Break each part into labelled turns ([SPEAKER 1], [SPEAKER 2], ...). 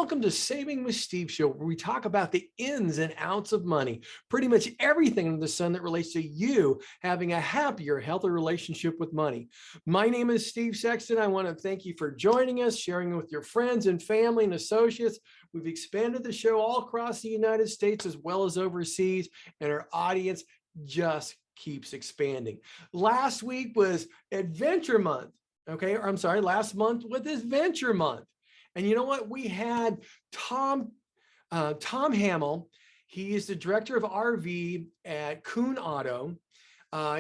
[SPEAKER 1] Welcome to Saving with Steve Show, where we talk about the ins and outs of money, pretty much everything under the sun that relates to you having a happier, healthier relationship with money. My name is Steve Sexton. I want to thank you for joining us, sharing with your friends and family and associates. We've expanded the show all across the United States as well as overseas, and our audience just keeps expanding. Last week was Adventure Month. Okay, or I'm sorry, last month was Adventure Month. And you know what? We had Tom Hamill. He is the director of RV at Kuhn Auto.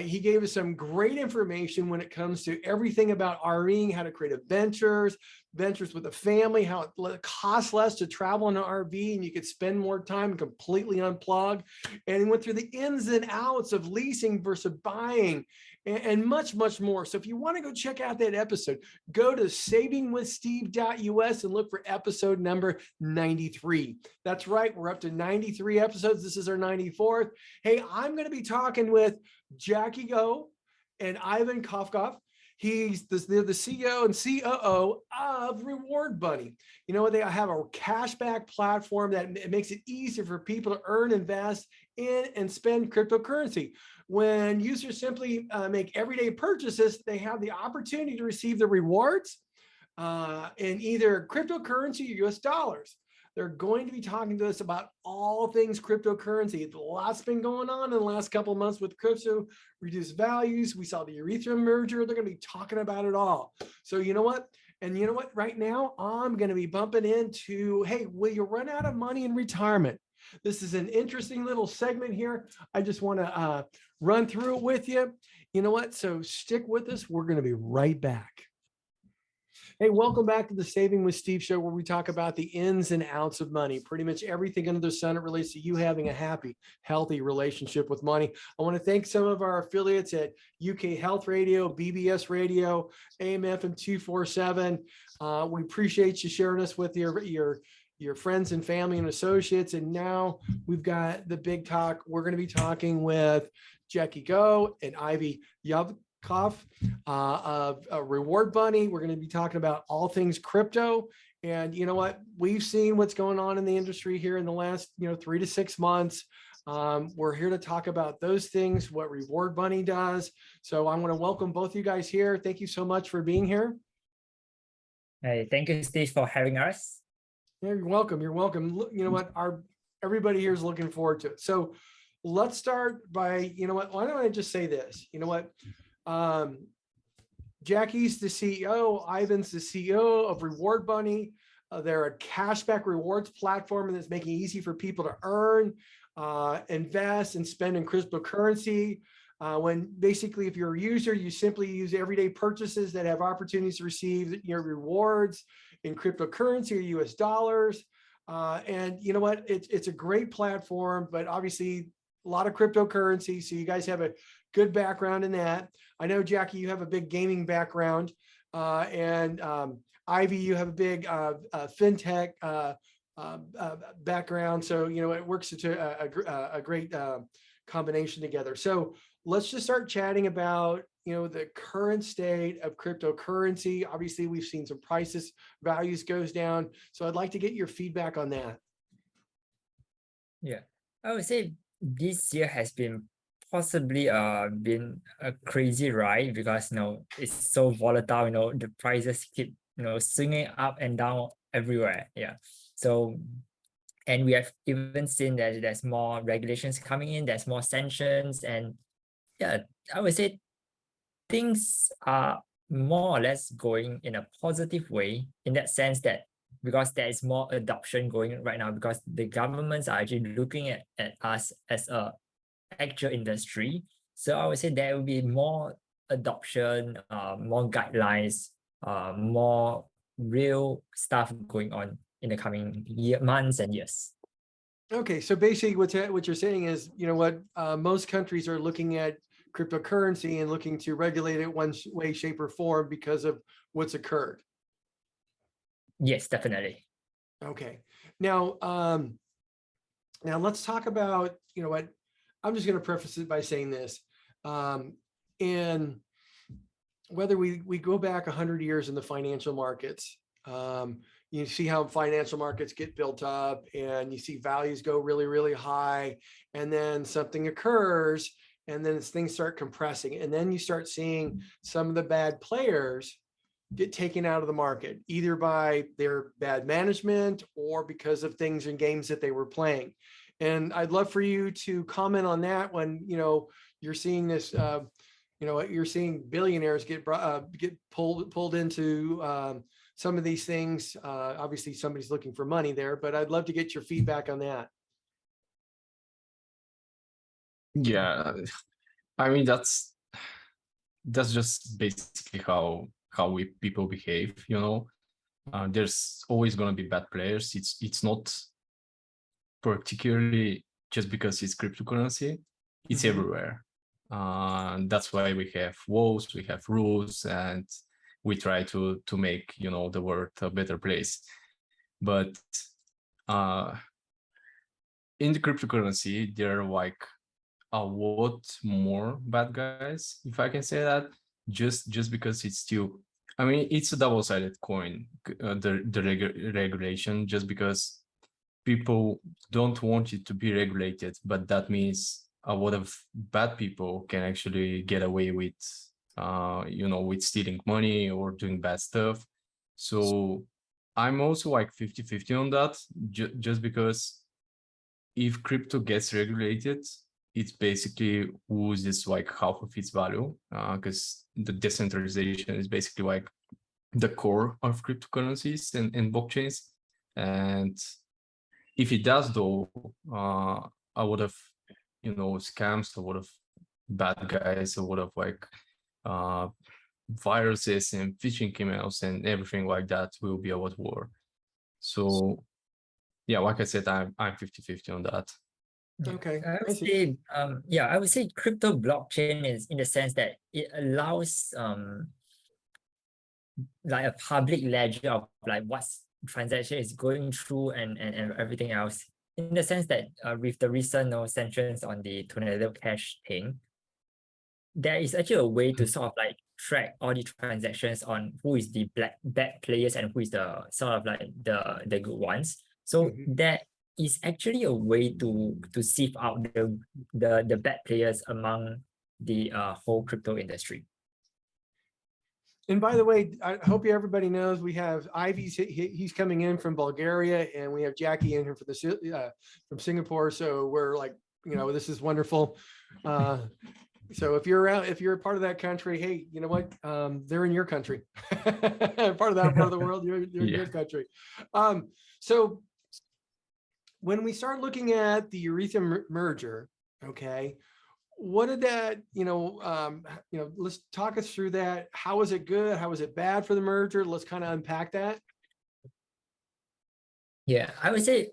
[SPEAKER 1] He gave us some great information when it comes to everything about RVing, how to create adventures with a family, how it costs less to travel in an RV and you could spend more time completely unplugged. And he went through the ins and outs of leasing versus buying and much, much more. So if you want to go check out that episode, go to savingwithsteve.us and look for episode number 93. That's right. We're up to 93 episodes. This is our 94th. Hey, I'm going to be talking with Jacky and Ivan Yovkov. He's the CEO and COO of Reward Bunny. You know what? They have a cashback platform that makes it easier for people to earn, invest in, and spend cryptocurrency. When users simply make everyday purchases, they have the opportunity to receive the rewards in either cryptocurrency or US dollars. They're going to be talking to us about all things cryptocurrency. Lots been going on in the last couple of months with crypto, reduced values. We saw the Ethereum merger. They're going to be talking about it all. So you know what? And you know what? Right now, I'm going to be bumping into, hey, will you run out of money in retirement? This is an interesting little segment here. I just want to run through it with you. You know what? So stick with us. We're going to be right back. Hey, welcome back to the Saving with Steve show, where we talk about the ins and outs of money, pretty much everything under the sun that relates to you having a happy, healthy relationship with money. I want to thank some of our affiliates at UK Health Radio, BBS Radio, AM/FM 247. We appreciate you sharing us with your friends and family and associates. And now we've got the big talk. We're going to be talking with Jacky and Yovkov of Reward Bunny. We're going to be talking about all things crypto. And you know what? We've seen what's going on in the industry here in the last 3 to 6 months. We're here to talk about those things, what Reward Bunny does. So I want to welcome both of you guys here. Thank you so much for being here.
[SPEAKER 2] Hey, thank you, Steve, for having us.
[SPEAKER 1] Yeah, you're welcome. You're welcome. You know what? Everybody here is looking forward to it. So let's start by, why don't I just say this? You know what? Jacky's the CEO, Ivan's the CEO of Reward Bunny. They're a cashback rewards platform and it's making it easy for people to earn, invest, and spend in cryptocurrency. When basically, if you're a user, you simply use everyday purchases that have opportunities to receive your rewards in cryptocurrency or US dollars. And you know what? It's a great platform, but obviously a lot of cryptocurrency. So you guys have a good background in that. I know, Jacky, you have a big gaming background, and Ivy, you have a big fintech background. So, it works into a great combination together. So let's just start chatting about, the current state of cryptocurrency. Obviously, we've seen some values goes down. So I'd like to get your feedback on that.
[SPEAKER 2] Yeah, I would say this year has been possibly been a crazy ride because it's so volatile. The prices keep swinging up and down everywhere. Yeah, so and we have even seen that there's more regulations coming in, there's more sanctions, and yeah, I would say things are more or less going in a positive way in that sense, that because there is more adoption going right now, because the governments are actually looking at us as a actual industry. So I would say there will be more adoption, more guidelines, more real stuff going on in the coming months and years.
[SPEAKER 1] Okay, so basically what you're saying is, most countries are looking at cryptocurrency and looking to regulate it one way, shape, or form because of what's occurred.
[SPEAKER 2] Yes, definitely.
[SPEAKER 1] Okay, now let's talk about, I'm just going to preface it by saying this. And whether we go back 100 years in the financial markets, you see how financial markets get built up and you see values go really, really high. And then something occurs and then things start compressing. And then you start seeing some of the bad players get taken out of the market, either by their bad management or because of things in games that they were playing. And I'd love for you to comment on that when, you're seeing this, you're seeing billionaires get pulled into some of these things. Obviously somebody's looking for money there, but I'd love to get your feedback on that.
[SPEAKER 3] Yeah, I mean, that's just basically how people behave, there's always going to be bad players. It's not particularly just because it's cryptocurrency, it's everywhere. That's why we have laws, we have rules, and we try to make the world a better place. But in the cryptocurrency, there are like a lot more bad guys, if I can say that, just because it's still, I mean, it's a double-sided coin, the regulation, just because people don't want it to be regulated, but that means a lot of bad people can actually get away with with stealing money or doing bad stuff. So I'm also like 50-50 on that, just because if crypto gets regulated, it basically loses like half of its value, because the decentralization is basically like the core of cryptocurrencies and blockchains. And if it does, though, a lot of scams, a lot of bad guys, a lot of like viruses and phishing emails and everything like that will be a lot more. So yeah, like I said, I'm 50-50 on that.
[SPEAKER 1] Okay.
[SPEAKER 2] I would say crypto blockchain is in the sense that it allows like a public ledger of like what's transaction is going through and everything else, in the sense that with the recent sanctions on the tornado cash thing, there is actually a way to sort of like track all the transactions on who is the bad players and who is the sort of like the good ones. So that is actually a way to sieve out the bad players among the whole crypto industry.
[SPEAKER 1] And by the way, I hope everybody knows we have Ivy's, he's coming in from Bulgaria, and we have Jacky in here from Singapore. So we're like, this is wonderful. So if you're a part of that country, hey, you know what? They're in your country. Part of that part of the world, you're in your country. So when we start looking at the Ethereum merger, okay, what did that, let's talk us through that. How was it good? How was it bad for the merger? Let's kind of unpack that.
[SPEAKER 2] Yeah, I would say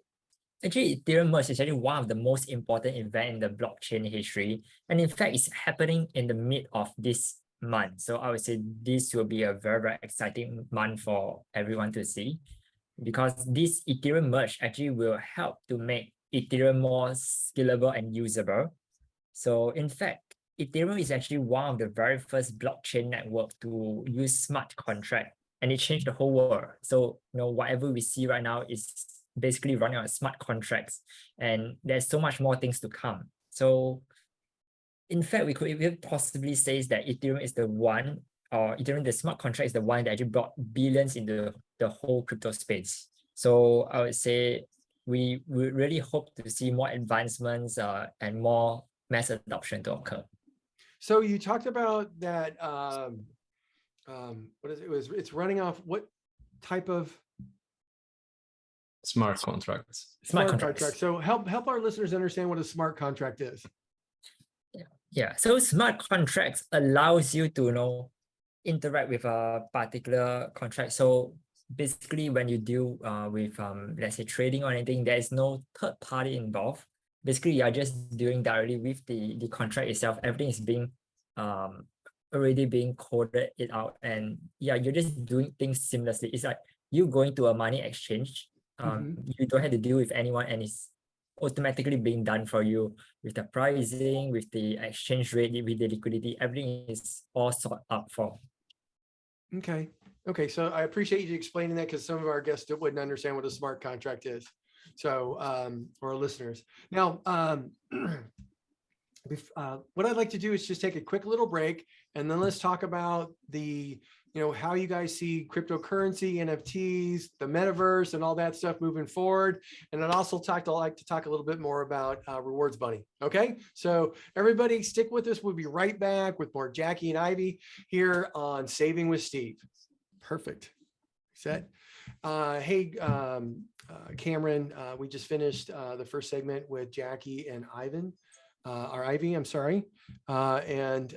[SPEAKER 2] actually Ethereum Merge is actually one of the most important events in the blockchain history. And in fact, it's happening in the mid of this month. So I would say this will be a very, very exciting month for everyone to see, because this Ethereum Merge actually will help to make Ethereum more scalable and usable. So in fact, Ethereum is actually one of the very first blockchain network to use smart contract, and it changed the whole world. So whatever we see right now is basically running on smart contracts, and there's so much more things to come. So in fact, we could possibly say that Ethereum is the one, or Ethereum, the smart contract, is the one that actually brought billions into the whole crypto space. So I would say we really hope to see more advancements and more mass adoption to occur.
[SPEAKER 1] So you talked about that. What is it? It's running off what type of
[SPEAKER 3] smart contracts?
[SPEAKER 1] Smart contract. So help our listeners understand what a smart contract is.
[SPEAKER 2] Yeah. So smart contracts allows you to interact with a particular contract. So basically, when you deal with let's say trading or anything, there is no third party involved. Basically, you are just dealing directly with the contract itself. Everything is being already being coded it out, and yeah, you're just doing things seamlessly. It's like you going to a money exchange. You don't have to deal with anyone, and it's automatically being done for you with the pricing, with the exchange rate, with the liquidity. Everything is all sorted out for.
[SPEAKER 1] Okay. Okay, so I appreciate you explaining that because some of our guests wouldn't understand what a smart contract is. So, or our listeners. Now, what I'd like to do is just take a quick little break, and then let's talk about the, how you guys see cryptocurrency, NFTs, the metaverse, and all that stuff moving forward. And I'd also like to talk a little bit more about Rewards Bunny. Okay, so everybody stick with us. We'll be right back with more Jacky and Ivy here on Saving with Steve. Perfect. Set. Hey, Cameron, we just finished the first segment with Jacky and Ivan. Or Ivy, I'm sorry. And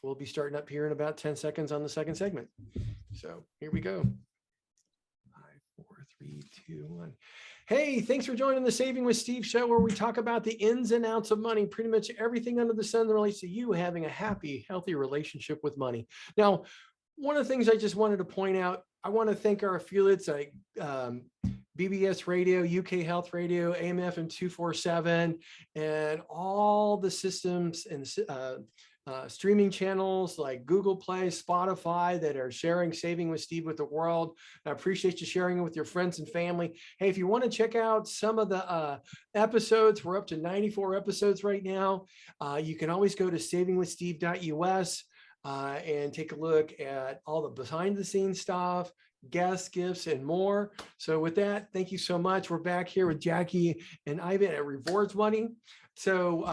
[SPEAKER 1] we'll be starting up here in about 10 seconds on the second segment. So here we go. 5, 4, 3, 2, 1. Hey, thanks for joining the Saving with Steve show, where we talk about the ins and outs of money, pretty much everything under the sun that relates to you having a happy, healthy relationship with money. Now, one of the things I just wanted to point out, I want to thank our affiliates like BBS Radio, UK Health Radio, AMF and 247, and all the systems and streaming channels like Google Play, Spotify that are sharing Saving with Steve with the world. I appreciate you sharing it with your friends and family. Hey, if you want to check out some of the episodes, we're up to 94 episodes right now. You can always go to savingwithsteve.us. And take a look at all the behind the scenes stuff, guest gifts, and more. So with that, thank you so much. We're back here with Jacky and Ivan at Rewards Money. So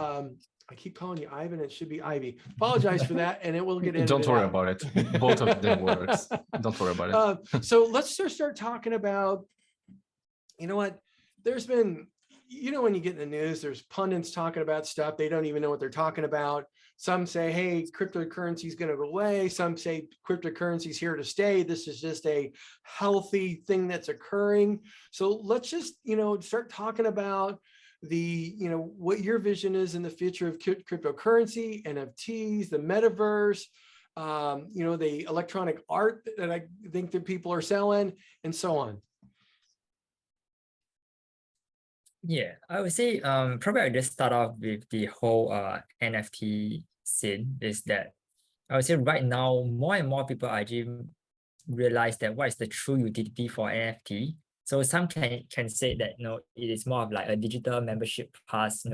[SPEAKER 1] I keep calling you Ivan. It should be Ivy. Apologize for that, and it will get edited.
[SPEAKER 3] Don't worry
[SPEAKER 1] out.
[SPEAKER 3] about it. Both of them works. Don't worry about it.
[SPEAKER 1] So let's just start talking about, you know what, there's been, when you get in the news, there's pundits talking about stuff. They don't even know what they're talking about. Some say, hey, cryptocurrency is going to go away. Some say cryptocurrency is here to stay. This is just a healthy thing that's occurring. So let's just, start talking about the, what your vision is in the future of cryptocurrency, NFTs, the metaverse, the electronic art that I think that people are selling, and so on.
[SPEAKER 2] Yeah, I would say probably I'll just start off with the whole NFT scene. Is that I would say right now more and more people actually realize that what is the true utility for NFT. So some can say that it is more of like a digital membership pass,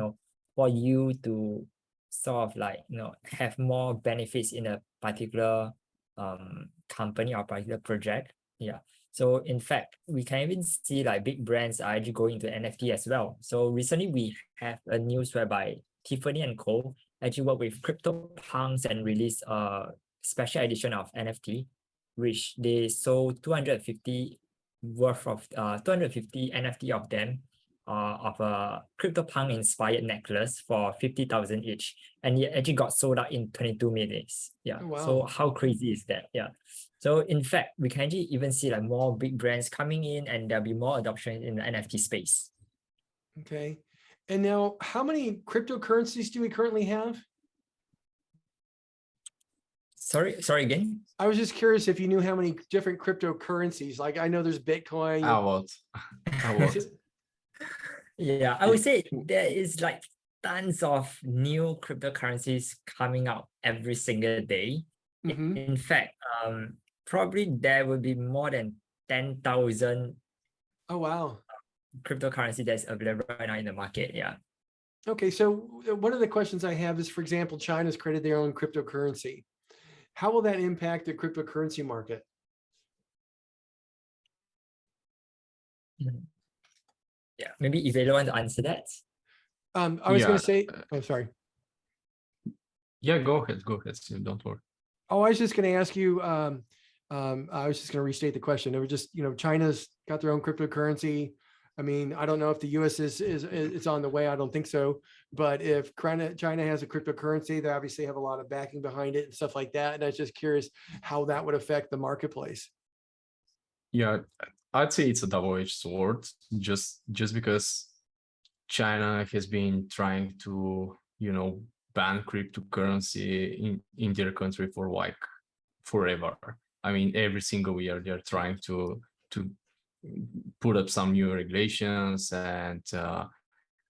[SPEAKER 2] for you to sort of like have more benefits in a particular company or particular project. Yeah. So in fact, we can even see like big brands are actually going into NFT as well. So recently we have a news whereby Tiffany & Co. actually work with CryptoPunks and released a special edition of NFT, which they sold 250 worth of 250 NFT of them of a CryptoPunk inspired necklace for 50,000 each, and it actually got sold out in 22 minutes. Yeah.
[SPEAKER 1] Oh, wow.
[SPEAKER 2] So how crazy is that? Yeah. So in fact, we can actually even see like more big brands coming in, and there'll be more adoption in the NFT space.
[SPEAKER 1] Okay. And now, how many cryptocurrencies do we currently have?
[SPEAKER 2] Sorry again?
[SPEAKER 1] I was just curious if you knew how many different cryptocurrencies. Like, I know there's Bitcoin.
[SPEAKER 3] I won't.
[SPEAKER 2] Yeah, I would say there is like tons of new cryptocurrencies coming out every single day.
[SPEAKER 1] Mm-hmm.
[SPEAKER 2] In fact, probably there will be more than 10,000
[SPEAKER 1] Oh, wow.
[SPEAKER 2] cryptocurrency that's available right now in the market. Yeah.
[SPEAKER 1] Okay, so one of the questions I have is, for example, China's created their own cryptocurrency. How will that impact the cryptocurrency market?
[SPEAKER 2] Yeah, maybe Ivaylo want to answer that.
[SPEAKER 1] I was going to say, oh, sorry.
[SPEAKER 3] Yeah, go ahead, Steve, don't worry.
[SPEAKER 1] Oh, I was just going to ask you, I was just going to restate the question. It was just, China's got their own cryptocurrency. I mean, I don't know if the US is on the way. I don't think so. But if China has a cryptocurrency, they obviously have a lot of backing behind it and stuff like that. And I was just curious how that would affect the marketplace.
[SPEAKER 3] Yeah, I'd say it's a double-edged sword, just because China has been trying to, ban cryptocurrency in their country for like forever. I mean, every single year they're trying to put up some new regulations and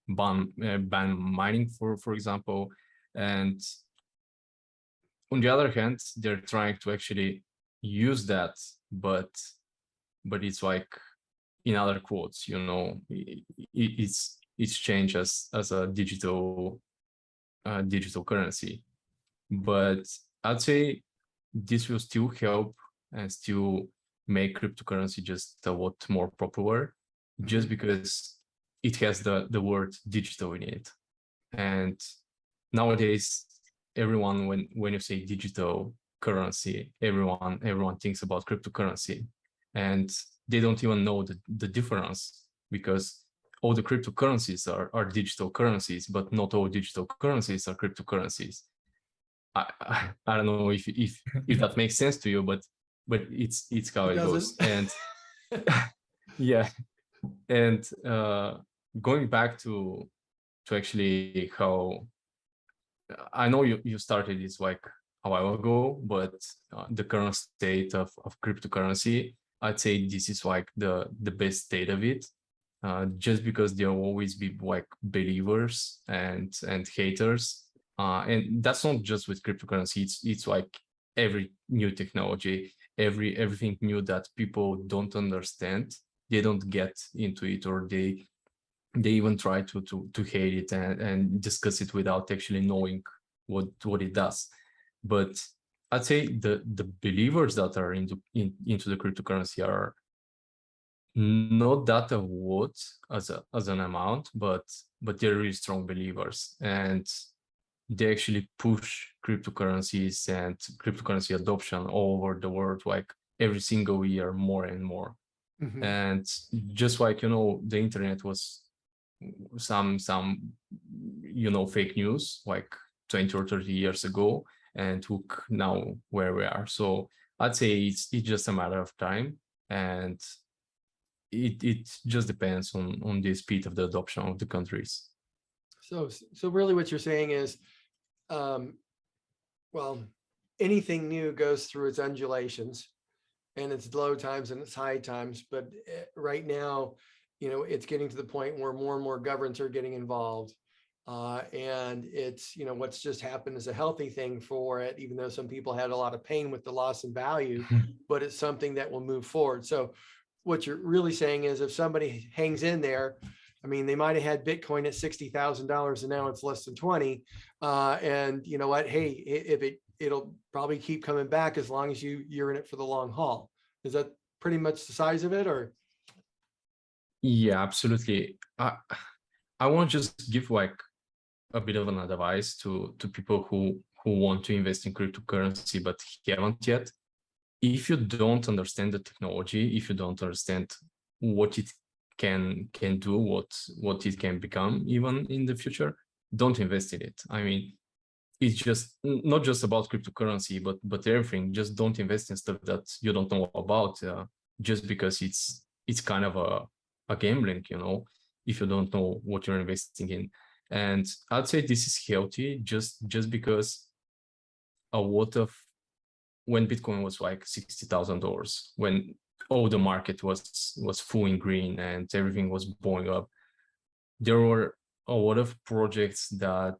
[SPEAKER 3] ban mining, for example. And on the other hand, they're trying to actually use that but it's like, in other quotes, you know, it's changed as a digital currency. But I'd say this will still help and still make cryptocurrency just a lot more popular, just because it has the word digital in it. And nowadays, everyone, when you say digital currency, everyone thinks about cryptocurrency, and they don't even know the difference, because all the cryptocurrencies are digital currencies, but not all digital currencies are cryptocurrencies. I don't know if that makes sense to you, but it's how it goes. And yeah, and going back to actually how I know you started this like a while ago, but the current state of cryptocurrency, I'd say this is like the best state of it, just because there will always be like believers and haters, and that's not just with cryptocurrency. It's like every new technology, everything new that people don't understand, they don't get into it, or they even try to hate it and discuss it without actually knowing what it does. But I'd say the believers that are into the cryptocurrency are not that a lot as an amount, but they're really strong believers, and they actually push cryptocurrencies and cryptocurrency adoption all over the world, like every single year, more and more. And just like, you know, the internet was some you know, fake news like 20 or 30 years ago, and took now where we are. So I'd say it's just a matter of time, and it just depends on the speed of the adoption of the countries.
[SPEAKER 1] So really what you're saying is, well, anything new goes through its undulations and its low times and its high times. But right now, you know, it's getting to the point where more and more governments are getting involved. And it's, you know, what's just happened is a healthy thing for it, even though some people had a lot of pain with the loss in value, but it's something that will move forward. So what you're really saying is, if somebody hangs in there, I mean, they might have had Bitcoin at $60,000 and now it's less than 20. And you know what? Hey, if it'll probably keep coming back as long as you're in it for the long haul. Is that pretty much the size of it, or?
[SPEAKER 3] Yeah, absolutely. I want to just give like a bit of an advice to people who want to invest in cryptocurrency but haven't yet. If you don't understand the technology, if you don't understand what it can do, what it can become even in the future, don't invest in it. I mean, it's just not just about cryptocurrency, but everything. Just don't invest in stuff that you don't know about, just because it's kind of a gambling, you know, if you don't know what you're investing in. And I'd say this is healthy, just because a lot of, when Bitcoin was like $60,000, when all the market was full in green and everything was blowing up, there were a lot of projects that,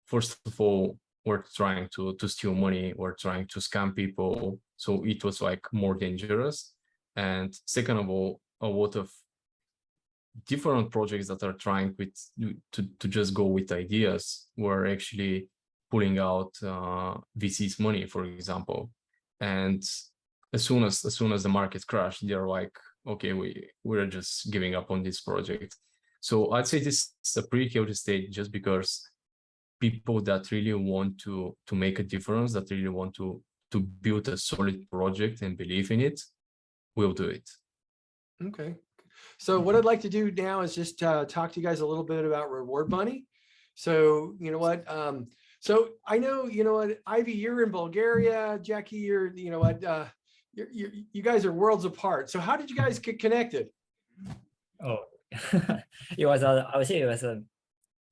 [SPEAKER 3] first of all, were trying to steal money, were trying to scam people. So it was like more dangerous. And second of all, a lot of different projects that are trying to just go with ideas were actually pulling out VC's money, for example. And as soon as the market crashed, they're like, okay, we're just giving up on this project. So I'd say this is a pretty healthy state, just because people that really want to make a difference, that really want to build a solid project and believe in it, will do it.
[SPEAKER 1] Okay. So what I'd like to do now is just talk to you guys a little bit about Reward Bunny. So, you know what? So I know, you know what, Ivy, you're in Bulgaria, Jacky, you're, you know what, you guys are worlds apart. So how did you guys get connected?
[SPEAKER 2] Oh, I would say it was a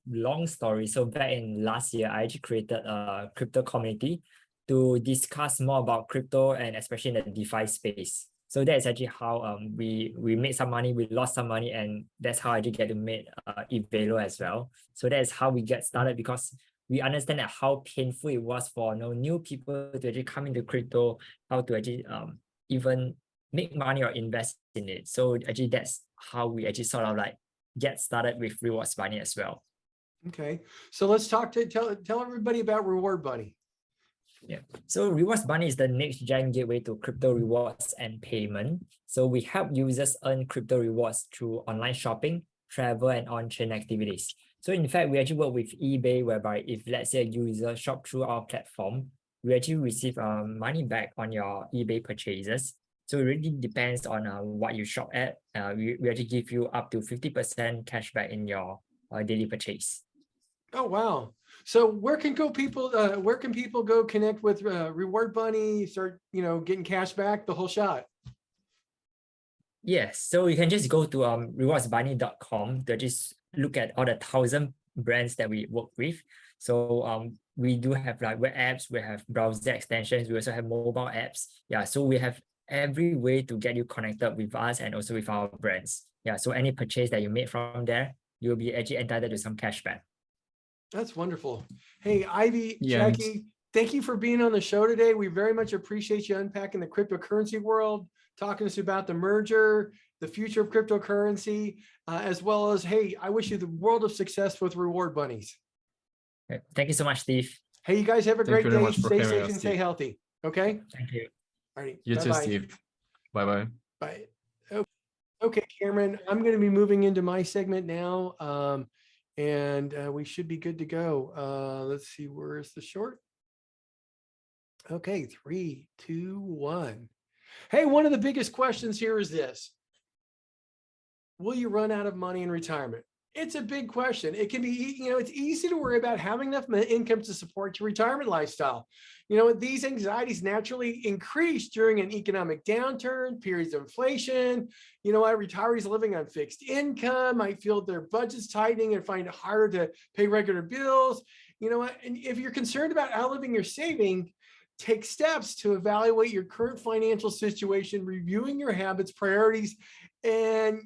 [SPEAKER 2] long story. So back in last year, I actually created a crypto community to discuss more about crypto, and especially in the DeFi space. So that's actually how we made some money, we lost some money, and that's how I did get to make Ivaylo as well. So that's how we get started, because we understand that how painful it was for new people to actually come into crypto, how to actually even make money or invest in it. So actually that's how we actually sort of like get started with Rewards Bunny as well.
[SPEAKER 1] Okay, so let's tell everybody about Reward Bunny.
[SPEAKER 2] Yeah. So Rewards Bunny is the next gen gateway to crypto rewards and payment. So we help users earn crypto rewards through online shopping, travel, and on-chain activities. So in fact, we actually work with eBay, whereby if let's say a user shop through our platform, we actually receive money back on your eBay purchases. So it really depends on what you shop at. We actually give you up to 50% cashback in your daily purchase.
[SPEAKER 1] Oh, wow. So where can people go connect with Reward Bunny, start, getting cash back, the whole shot?
[SPEAKER 2] Yes, so you can just go to rewardsbunny.com to just look at all the 1,000 brands that we work with. So we do have like web apps, we have browser extensions, we also have mobile apps. Yeah, so we have every way to get you connected with us and also with our brands. Yeah, so any purchase that you made from there, you'll be actually entitled to some cashback.
[SPEAKER 1] That's wonderful. Hey, Ivy,
[SPEAKER 3] Yeah,
[SPEAKER 1] Jacky, thank you for being on the show today. We very much appreciate you unpacking the cryptocurrency world, talking to us about the merger, the future of cryptocurrency, as well as, hey, I wish you the world of success with Reward Bunnies.
[SPEAKER 2] Okay. Thank you so much, Steve.
[SPEAKER 1] Hey, you guys have a
[SPEAKER 3] Thank
[SPEAKER 1] great
[SPEAKER 3] you very
[SPEAKER 1] day.
[SPEAKER 3] much for
[SPEAKER 1] Stay
[SPEAKER 3] having
[SPEAKER 1] safe
[SPEAKER 3] us,
[SPEAKER 1] and stay
[SPEAKER 3] Steve.
[SPEAKER 1] healthy. Okay.
[SPEAKER 2] Thank you.
[SPEAKER 1] All right.
[SPEAKER 3] You too,
[SPEAKER 1] Bye-bye.
[SPEAKER 3] Steve. Bye-bye.
[SPEAKER 1] Bye. Okay, Cameron, I'm going to be moving into my segment now. And we should be good to go. Let's see, where's the short? Okay, 3, 2, 1. Hey, one of the biggest questions here is this. Will you run out of money in retirement? It's a big question. It can be, it's easy to worry about having enough income to support your retirement lifestyle. These anxieties naturally increase during an economic downturn, periods of inflation. Retirees living on fixed income might feel their budgets tightening and find it harder to pay regular bills. And if you're concerned about outliving your saving, take steps to evaluate your current financial situation, reviewing your habits, priorities, and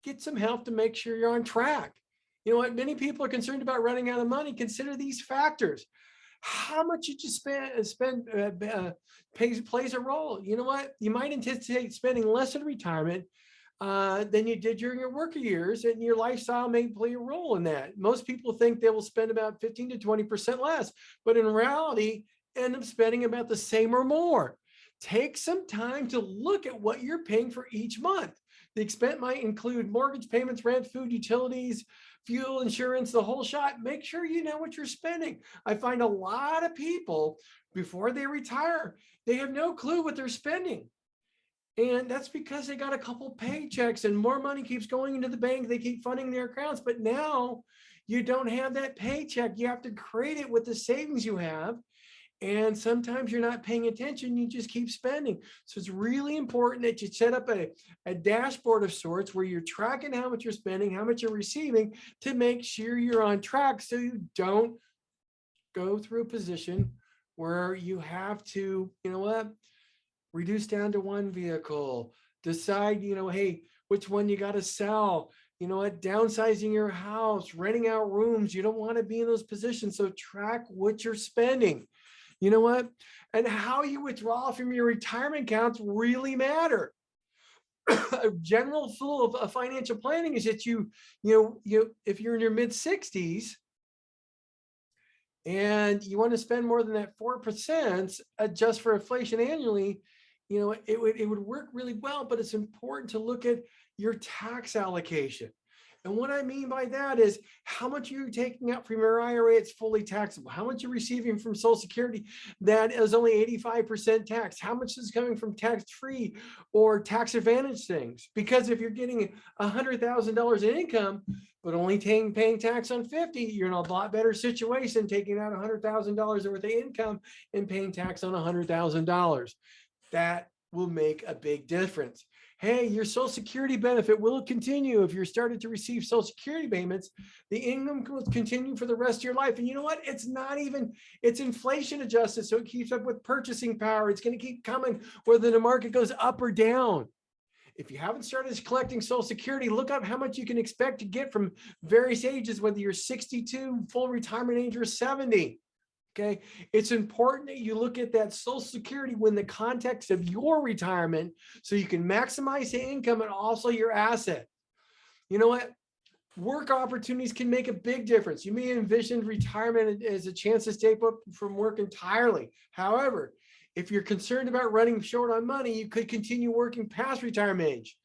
[SPEAKER 1] get some help to make sure you're on track. Many people are concerned about running out of money. Consider these factors. How much you just plays a role. You might anticipate spending less in retirement than you did during your worker years, and your lifestyle may play a role in that. Most people think they will spend about 15 to 20% less, but in reality, end up spending about the same or more. Take some time to look at what you're paying for each month. The expense might include mortgage payments, rent, food, utilities, fuel, insurance, the whole shot. Make sure you know what you're spending. I find a lot of people, before they retire, they have no clue what they're spending. And that's because they got a couple paychecks and more money keeps going into the bank. They keep funding their accounts. But now you don't have that paycheck. You have to create it with the savings you have. And sometimes you're not paying attention, you just keep spending. So it's really important that you set up a dashboard of sorts where you're tracking how much you're spending, how much you're receiving, to make sure you're on track so you don't go through a position where you have to, reduce down to one vehicle, decide, hey, which one you got to sell, downsizing your house, renting out rooms. You don't want to be in those positions. So track what you're spending. And how you withdraw from your retirement accounts really matter. A general rule of financial planning is that if you're in your mid 60s and you want to spend more than that 4%, adjust for inflation annually, it would work really well. But it's important to look at your tax allocation. And what I mean by that is how much you're taking out from your IRA, it's fully taxable. How much you're receiving from Social Security, that is only 85% tax. How much is coming from tax-free or tax advantage things? Because if you're getting $100,000 in income, but only paying tax on 50, you're in a lot better situation taking out $100,000 worth of income and paying tax on $100,000. That will make a big difference. Hey, your Social Security benefit will continue. If you're starting to receive Social Security payments, the income will continue for the rest of your life. And you know what? It's inflation adjusted, so it keeps up with purchasing power. It's going to keep coming whether the market goes up or down. If you haven't started collecting Social Security, look up how much you can expect to get from various ages, whether you're 62, full retirement age, or 70. Okay. It's important that you look at that Social Security in the context of your retirement so you can maximize the income and also your asset. You know what? Work opportunities can make a big difference. You may envision retirement as a chance to stay up from work entirely. However, if you're concerned about running short on money, you could continue working past retirement age.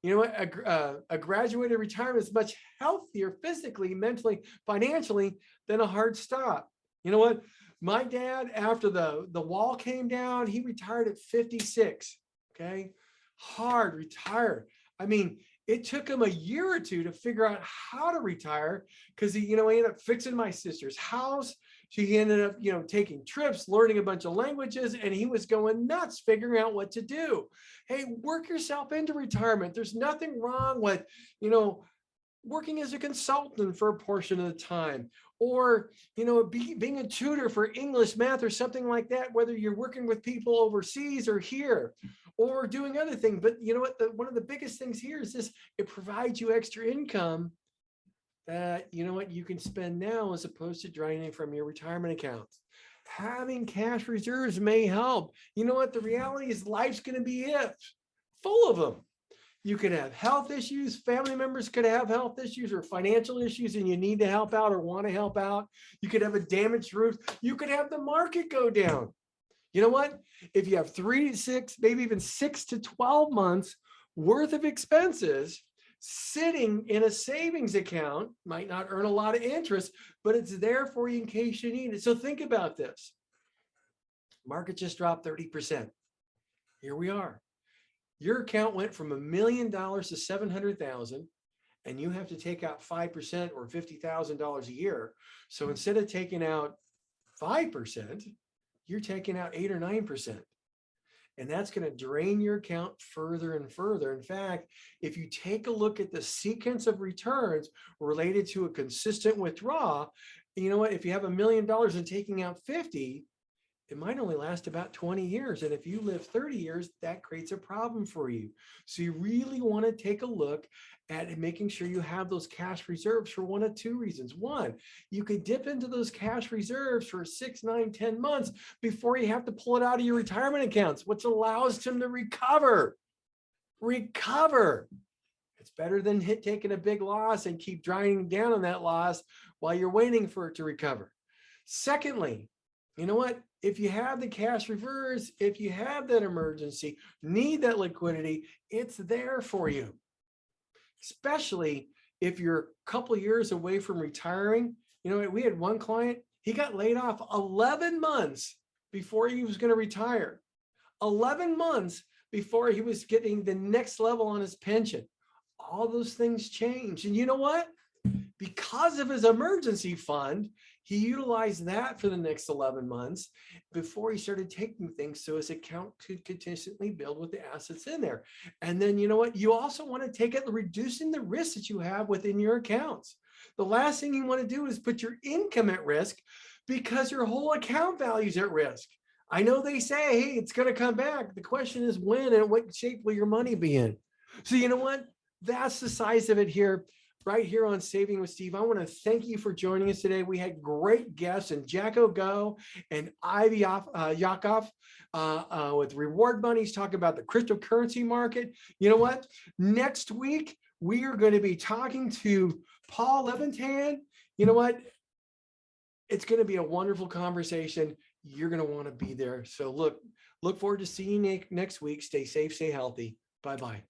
[SPEAKER 1] You know what? A graduated retirement is much healthier physically, mentally, financially than a hard stop. You know what? My dad, after the wall came down, he retired at 56. Okay. Hard retire. I mean, it took him a year or two to figure out how to retire because he ended up fixing my sister's house. He ended up, taking trips, learning a bunch of languages, and he was going nuts figuring out what to do. Hey, work yourself into retirement. There's nothing wrong with, working as a consultant for a portion of the time, or, being a tutor for English, math, or something like that, whether you're working with people overseas or here, or doing other things. But you know what? One of the biggest things here is this: it provides you extra income that, you can spend now as opposed to draining from your retirement accounts. Having cash reserves may help. You know what? The reality is life's going to be full of them. You could have health issues. Family members could have health issues or financial issues, and you need to help out or want to help out. You could have a damaged roof. You could have the market go down. You know what? If you have 3 to 6, maybe even 6 to 12 months worth of expenses sitting in a savings account, might not earn a lot of interest, but it's there for you in case you need it. So think about this. Market just dropped 30%. Here we are. Your account went from $1 million to 700,000, and you have to take out 5% or $50,000 a year. So instead of taking out 5%, you're taking out 8 or 9%. And that's going to drain your account further and further. In fact, if you take a look at the sequence of returns related to a consistent withdrawal, you know what? If you have $1 million and taking out 50, it might only last about 20 years. And if you live 30 years, that creates a problem for you. So you really want to take a look at making sure you have those cash reserves for one of two reasons. One, you could dip into those cash reserves for 6, 9, 10 months before you have to pull it out of your retirement accounts, which allows them to recover. It's better than taking a big loss and keep driving down on that loss while you're waiting for it to recover. Secondly, you know what? If you have the cash reserves, if you have that emergency, need that liquidity, it's there for you. Especially if you're a couple of years away from retiring. You know, we had one client, he got laid off 11 months before he was going to retire. 11 months before he was getting the next level on his pension. All those things changed. And you know what? Because of his emergency fund, he utilized that for the next 11 months before he started taking things so his account could consistently build with the assets in there. And then, you know what? You also want to take it, reducing the risk that you have within your accounts. The last thing you want to do is put your income at risk because your whole account value is at risk. I know they say, hey, it's going to come back. The question is when and what shape will your money be in? So you know what? That's the size of it here. Right here on Saving with Steve. I want to thank you for joining us today. We had great guests, and Jacky Go and Yovkov with Reward Bunnies talking about the cryptocurrency market. You know what? Next week, we are going to be talking to Paul Leventan. You know what? It's going to be a wonderful conversation. You're going to want to be there. So look forward to seeing you next week. Stay safe, stay healthy. Bye-bye.